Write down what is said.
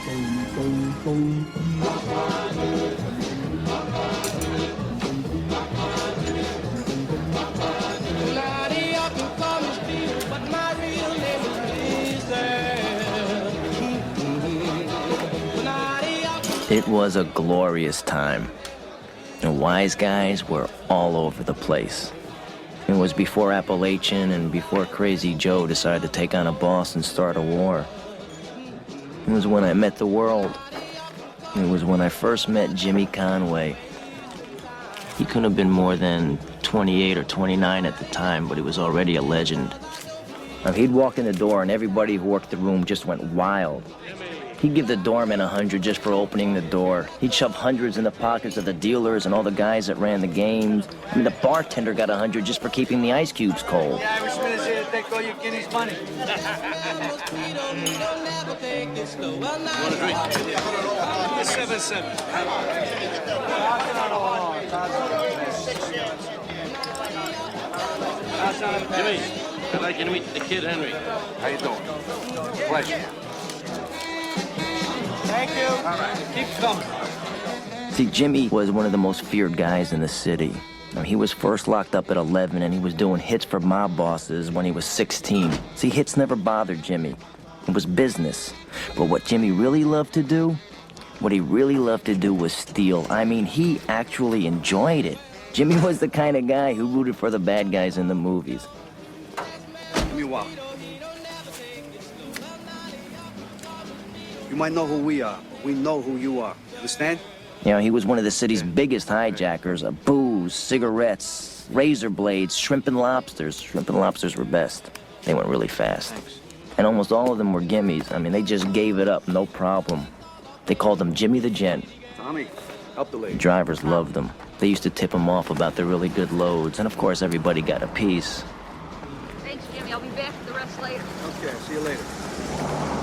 It was a glorious time. The wise guys were all over the place. It was before Appalachian and before Crazy Joe decided to take on a boss and start a war. It was when I met the world. It was when I first met Jimmy Conway. He couldn't have been more than 28 or 29 at the time, but he was already a legend. Now, he'd walk in the door and everybody who worked the room just went wild. He'd give the doorman 100 just for opening the door. He'd shove hundreds in the pockets of the dealers and all the guys that ran the games. I mean, the bartender got 100 just for keeping the ice cubes cold. The Irishman is here to take all your guineas money. You want a drink? 7-7. Jimmy, I'd like you to meet the kid Henry. How you doing? Pleasure. Thank you. All right, keep coming. See, Jimmy was one of the most feared guys in the city. Now, he was first locked up at 11, and he was doing hits for mob bosses when he was 16. See, hits never bothered Jimmy. It was business. But what Jimmy really loved to do, what he really loved to do was steal. I mean, he actually enjoyed it. Jimmy was the kind of guy who rooted for the bad guys in the movies. Give me a wallet. You might know who we are, but we know who you are. Understand? You know, he was one of the city's biggest hijackers of booze, cigarettes, razor blades, shrimp and lobsters. Shrimp and lobsters were best. They went really fast. Thanks. And almost all of them were gimmies. I mean, they just gave it up, no problem. They called him Jimmy the Gent. Tommy, help the lady. Drivers loved them. They used to tip him off about the really good loads, and of course, everybody got a piece. Thanks, Jimmy. I'll be back for the rest later. Okay, see you later.